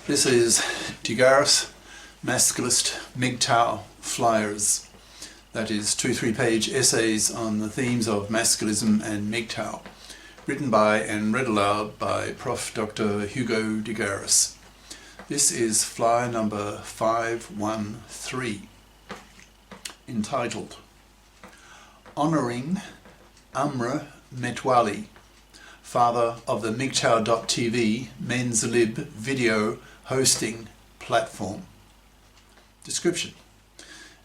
This is Garis, Masculist MGTOW flyers. That is 2 3-page essays on the themes of masculism and MGTOW, written by and read aloud by Prof. Dr. Hugo de Garis. This is flyer number 513, entitled Honouring Amr Metwally, father of the MGTOW.tv men's lib video hosting platform. Description.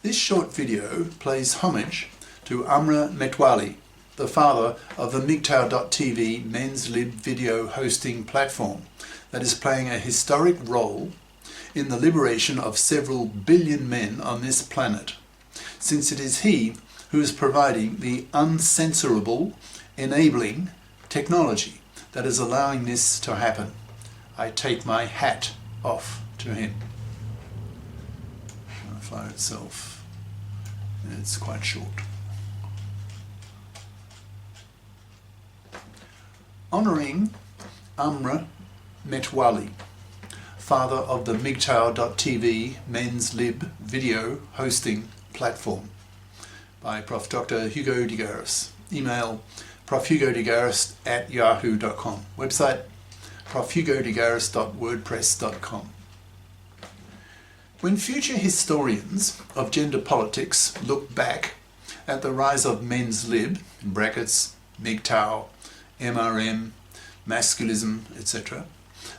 This short video plays homage to Amr Metwally, the father of the MGTOW.tv men's lib video hosting platform that is playing a historic role in the liberation of several billion men on this planet, since it is he who is providing the uncensorable, enabling technology that is allowing this to happen. I take my hat off to him. The flyer itself, it's quite short. Honouring Amr Metwally, father of the MGTOW.tv men's lib video hosting platform, by Prof. Dr. Hugo de Garis. Email profhugodegaris@yahoo.com. Website profhugodegaris.wordpress.com. When future historians of gender politics look back at the rise of men's lib, in brackets, MGTOW, MRM, masculism, etc.,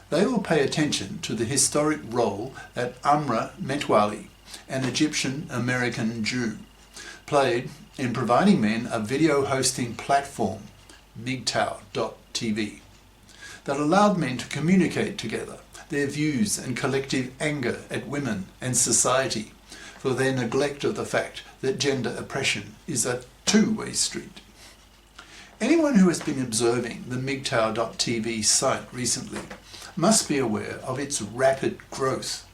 they will pay attention to the historic role that Amr Metwally, an Egyptian-American Jew, played in providing men a video hosting platform, MGTOW.tv, that allowed men to communicate together their views and collective anger at women and society for their neglect of the fact that gender oppression is a two-way street. Anyone who has been observing the MGTOW.tv site recently must be aware of its rapid growth,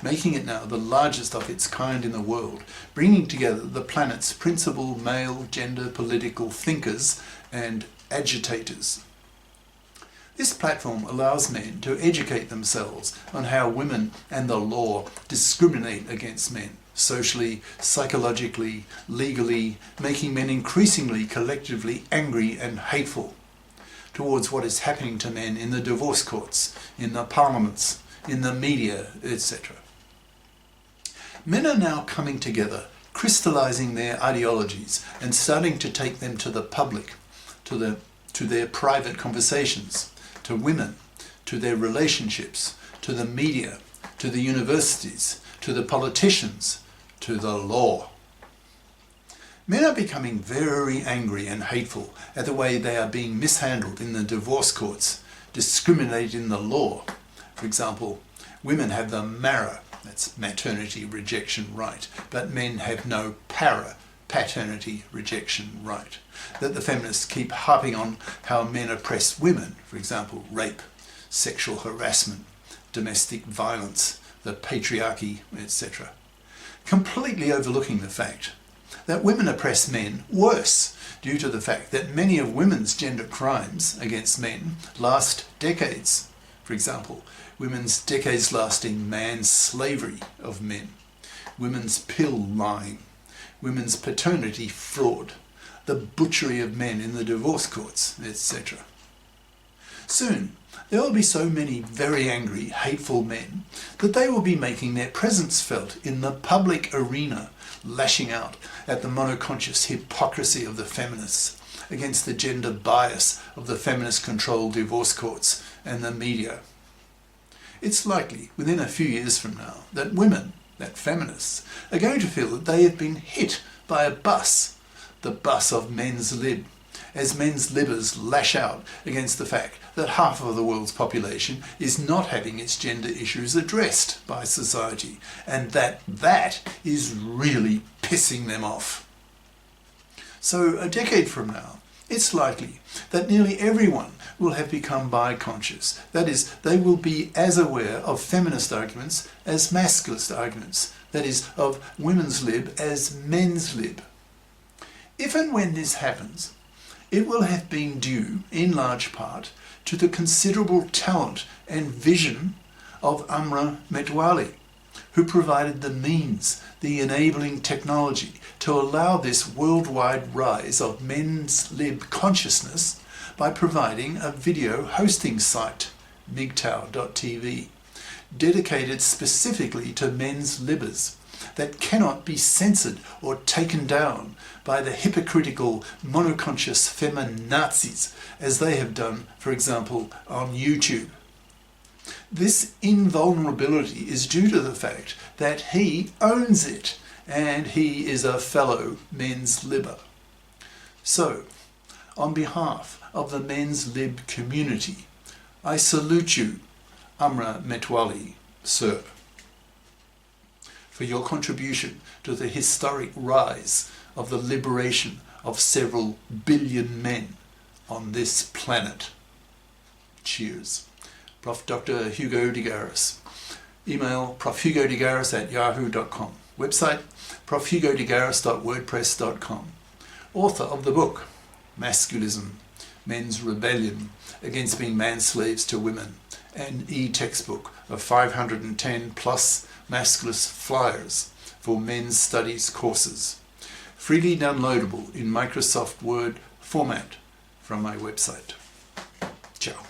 making it now the largest of its kind in the world, bringing together the planet's principal male gender political thinkers and agitators. This platform allows men to educate themselves on how women and the law discriminate against men, socially, psychologically, legally, making men increasingly collectively angry and hateful towards what is happening to men in the divorce courts, in the parliaments, in the media, etc. Men are now coming together, crystallizing their ideologies and starting to take them to the public, to their private conversations, to women, to their relationships, to the media, to the universities, to the politicians, to the law. Men are becoming very angry and hateful at the way they are being mishandled in the divorce courts, discriminated in the law. For example, women have the MARA, that's maternity rejection right, but men have no paternity rejection right. That the feminists keep harping on how men oppress women, for example, rape, sexual harassment, domestic violence, the patriarchy, etc. Completely overlooking the fact that women oppress men worse, due to the fact that many of women's gender crimes against men last decades. For example, women's decades-lasting man-slavery of men, women's pill lying, women's paternity fraud, the butchery of men in the divorce courts, etc. Soon, there will be so many very angry, hateful men that they will be making their presence felt in the public arena, lashing out at the monoconscious hypocrisy of the feminists, against the gender bias of the feminist-controlled divorce courts and the media. It's likely, within a few years from now, that women, that feminists, are going to feel that they have been hit by a bus, the bus of men's lib, as men's libbers lash out against the fact that half of the world's population is not having its gender issues addressed by society, and that is really pissing them off. So a decade from now, it's likely that nearly everyone will have become bi-conscious. That is, they will be as aware of feminist arguments as masculist arguments. That is, of women's lib as men's lib. If and when this happens, it will have been due, in large part, to the considerable talent and vision of Amr Metwally, who provided the means, the enabling technology to allow this worldwide rise of men's lib consciousness by providing a video hosting site, MGTOW.tv, dedicated specifically to men's libbers that cannot be censored or taken down by the hypocritical monoconscious feminazis as they have done, for example, on YouTube. This invulnerability is due to the fact that he owns it and he is a fellow men's libber. So, on behalf of the men's lib community, I salute you, Amr Metwally, sir, for your contribution to the historic rise of the liberation of several billion men on this planet. Cheers. Prof. Dr. Hugo de Garis. Email profhugodegaris@yahoo.com. Website profhugodegaris.wordpress.com. Author of the book Masculism, Men's Rebellion Against Being Man-Slaves to Women, an e-textbook of 510 plus masculist flyers for men's studies courses. Freely downloadable in Microsoft Word format from my website. Ciao.